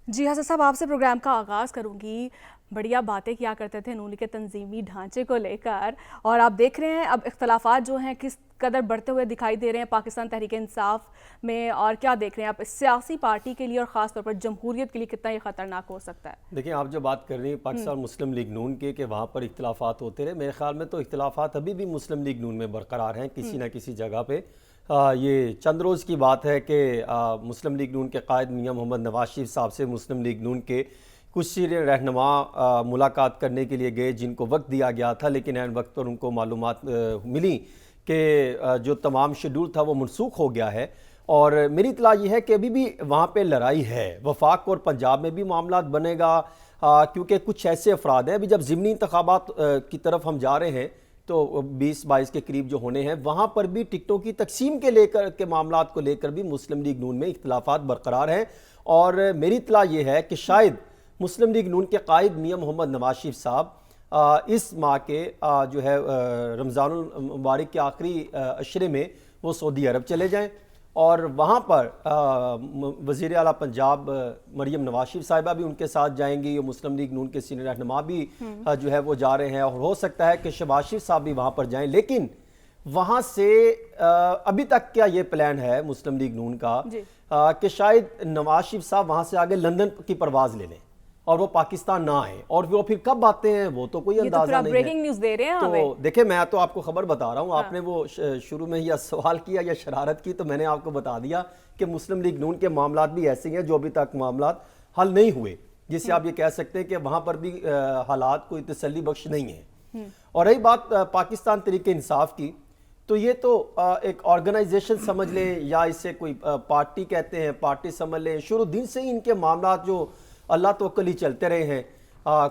جی حسن صاحب، آپ سے پروگرام کا آغاز کروں گی۔ بڑھیا باتیں کیا کرتے تھے نون کے تنظیمی ڈھانچے کو لے کر، اور آپ دیکھ رہے ہیں اب اختلافات جو ہیں کس قدر بڑھتے ہوئے دکھائی دے رہے ہیں پاکستان تحریک انصاف میں، اور کیا دیکھ رہے ہیں آپ سیاسی پارٹی کے لیے اور خاص طور پر جمہوریت کے لیے کتنا یہ خطرناک ہو سکتا ہے؟ دیکھیں، آپ جو بات کر رہی ہیں پاکستان مسلم لیگ نون کے کہ وہاں پر اختلافات ہوتے رہے، میرے خیال میں تو اختلافات ابھی بھی مسلم لیگ نون میں برقرار ہیں کسی نہ کسی جگہ پہ۔ یہ چند روز کی بات ہے کہ مسلم لیگ نون کے قائد میاں محمد نواز شریف صاحب سے مسلم لیگ نون کے کچھ سینئر رہنما ملاقات کرنے کے لیے گئے، جن کو وقت دیا گیا تھا، لیکن عین وقت پر ان کو معلومات ملی کہ جو تمام شیڈول تھا وہ منسوخ ہو گیا ہے۔ اور میری اطلاع یہ ہے کہ ابھی بھی وہاں پہ لڑائی ہے، وفاق اور پنجاب میں بھی معاملات بنے گا، کیونکہ کچھ ایسے افراد ہیں ابھی جب ضمنی انتخابات کی طرف ہم جا رہے ہیں تو 20-22 کے قریب جو ہونے ہیں، وہاں پر بھی ٹکٹوں کی تقسیم کے لے کر کے معاملات کو لے کر بھی مسلم لیگ نون میں اختلافات برقرار ہیں۔ اور میری اطلاع یہ ہے کہ شاید مسلم لیگ نون کے قائد میاں محمد نواز شریف صاحب اس ماہ کے جو ہے رمضان المبارک کے آخری عشرے میں وہ سعودی عرب چلے جائیں، اور وہاں پر وزیر اعلیٰ پنجاب مریم نواز شریف صاحبہ بھی ان کے ساتھ جائیں گی، مسلم لیگ نون کے سینئر رہنما بھی جو ہے وہ جا رہے ہیں، اور ہو سکتا ہے کہ شہباز شریف صاحب بھی وہاں پر جائیں۔ لیکن وہاں سے ابھی تک کیا یہ پلان ہے مسلم لیگ نون کا کہ شاید نواز شریف صاحب وہاں سے آگے لندن کی پرواز لے لیں اور وہ پاکستان نہ آئیں، اور وہ پھر کب آتے ہیں وہ تو کوئی اندازہ نہیں ہے۔ بریکنگ نیوز دے رہے ہیں ہمیں۔ تو دیکھیں، میں تو آپ کو خبر بتا رہا ہوں، آپ نے وہ شروع میں یا سوال کیا یا شرارت کی، تو میں نے آپ کو بتا دیا کہ مسلم لیگ نون کے معاملات بھی ایسے ہیں جو ابھی تک معاملات حل نہیں ہوئے، جس سے آپ یہ کہہ سکتے ہیں کہ وہاں پر بھی حالات کوئی تسلی بخش نہیں ہیں۔ اور رہی بات پاکستان تحریک انصاف کی، تو یہ تو ایک آرگنائزیشن سمجھ لیں یا اسے کوئی پارٹی کہتے ہیں، پارٹی سمجھ لیں، شروع دن سے ہی ان کے معاملات جو اللہ توکل ہی چلتے رہے ہیں۔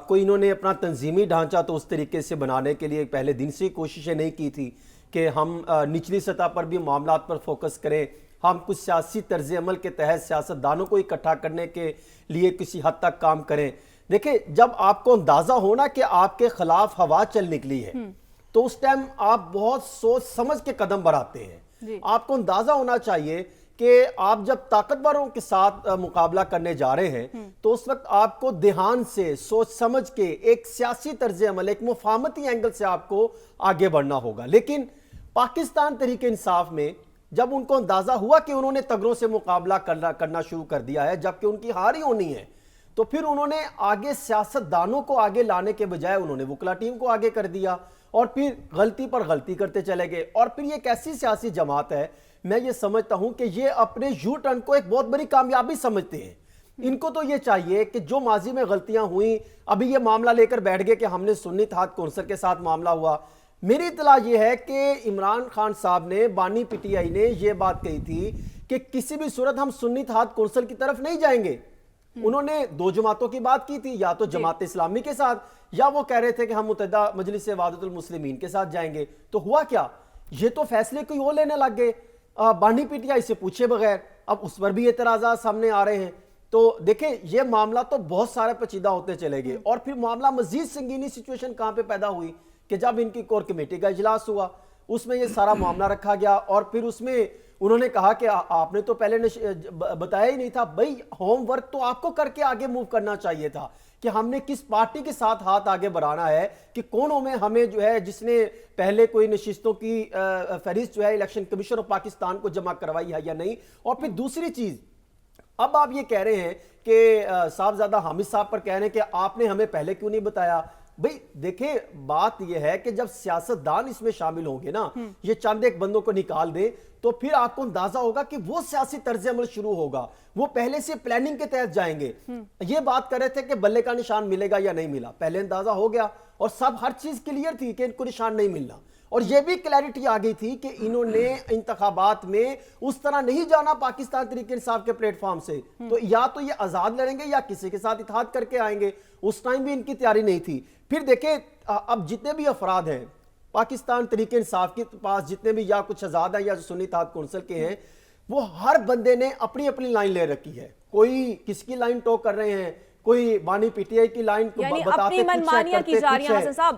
کوئی انہوں نے اپنا تنظیمی ڈھانچہ تو اس طریقے سے بنانے کے لیے پہلے دن سے کوششیں نہیں کی تھی کہ ہم نچلی سطح پر بھی معاملات پر فوکس کریں، ہم کچھ سیاسی طرز عمل کے تحت سیاستدانوں کو اکٹھا کرنے کے لیے کسی حد تک کام کریں۔ دیکھیں، جب آپ کو اندازہ ہونا کہ آپ کے خلاف ہوا چل نکلی ہے تو اس ٹائم آپ بہت سوچ سمجھ کے قدم بڑھاتے ہیں۔ آپ کو اندازہ ہونا چاہیے کہ آپ جب طاقتوروں کے ساتھ مقابلہ کرنے جا رہے ہیں تو اس وقت آپ کو دھیان سے سوچ سمجھ کے ایک سیاسی طرز عمل، ایک مفاہمتی اینگل سے آپ کو آگے بڑھنا ہوگا۔ لیکن پاکستان تحریک انصاف میں جب ان کو اندازہ ہوا کہ انہوں نے تگڑوں سے مقابلہ کرنا شروع کر دیا ہے جبکہ ان کی ہار ہی ہونی ہے، تو پھر انہوں نے آگے سیاستدانوں کو آگے لانے کے بجائے انہوں نے وکلا ٹیم کو آگے کر دیا، اور پھر غلطی پر غلطی کرتے چلے گئے۔ اور پھر یہ ایک ایسی سیاسی جماعت ہے، میں یہ سمجھتا ہوں کہ یہ اپنے یو ٹرن کو ایک بہت بڑی کامیابی سمجھتے ہیں۔ ان کو تو یہ چاہیے کہ جو ماضی میں غلطیاں ہوئیں، ابھی یہ معاملہ لے کر بیٹھ گئے کہ ہم نے سنی اتحاد کونسل کے ساتھ معاملہ ہوا۔ میری اطلاع یہ ہے کہ عمران خان صاحب نے، بانی پی ٹی آئی نے یہ بات کہی تھی کہ کسی بھی صورت ہم سنی اتحاد کونسل کی طرف نہیں جائیں گے۔ انہوں نے دو جماعتوں کی بات کی تھی، یا تو جماعت اسلامی کے ساتھ، یا وہ کہہ رہے تھے کہ ہم متحدہ مجلس وحدت المسلمین کے ساتھ جائیں گے۔ تو ہوا کیا؟ یہ تو فیصلے کوئی اور لینے لگ گئے بانی پی ٹی آئی سے پوچھے بغیر۔ اب اس پر بھی اعتراضات سامنے آ رہے ہیں۔ تو دیکھیں، یہ معاملہ تو بہت سارے پیچیدہ ہوتے چلے گئے، اور پھر معاملہ مزید سنگینی سچویشن کہاں پہ پیدا ہوئی کہ جب ان کی کور کمیٹی کا اجلاس ہوا، اس میں یہ سارا معاملہ رکھا گیا، اور پھر اس میں انہوں نے کہا کہ آپ نے تو پہلے بتایا ہی نہیں تھا۔ بھائی، ہوم ورک تو آپ کو کر کے آگے موو کرنا چاہیے تھا کہ ہم نے کس پارٹی کے ساتھ ہاتھ آگے بڑھانا ہے، کہ کونوں میں ہمیں جو ہے جس نے پہلے کوئی نشستوں کی فہرست جو ہے الیکشن کمیشن آف پاکستان کو جمع کروائی ہے یا نہیں۔ اور پھر دوسری چیز، اب آپ یہ کہہ رہے ہیں کہ صاحبزادہ حامد صاحب پر کہہ رہے ہیں کہ آپ نے ہمیں پہلے کیوں نہیں بتایا۔ بھئی دیکھیں، بات یہ ہے کہ جب سیاستدان اس میں شامل ہوں گے نا، یہ چند ایک بندوں کو نکال دیں، تو پھر آپ کو اندازہ ہوگا کہ وہ سیاسی طرز عمل شروع ہوگا، وہ پہلے سے پلاننگ کے تحت جائیں گے۔ یہ بات کر رہے تھے کہ بلے کا نشان ملے گا یا نہیں ملا، پہلے اندازہ ہو گیا، اور سب ہر چیز کلیئر تھی کہ ان کو نشان نہیں ملنا، اور یہ بھی کلیئرٹی آ گئی تھی کہ انہوں نے انتخابات میں اس طرح نہیں جانا پاکستان تحریک انصاف کے پلیٹ فارم سے، تو یا تو یہ آزاد لڑیں گے یا کسی کے ساتھ اتحاد کر کے آئیں گے۔ اس ٹائم بھی ان کی تیاری نہیں تھی۔ پھر دیکھیں، اب جتنے بھی افراد ہیں پاکستان تحریک انصاف کے پاس، جتنے بھی یا کچھ آزاد ہیں یا سنی اتحاد کونسل کے ہیں، وہ ہر بندے نے اپنی اپنی لائن لے رکھی ہے۔ کوئی کس کی لائن ٹوک کر رہے ہیں، کوئی بانی پی ٹی آئی کی لائن کو یعنی بتاتے اپنی کچھ ہے، منمانیاں کی کرتے جا رہی کچھ ہیں ہے۔ حسن صاحب۔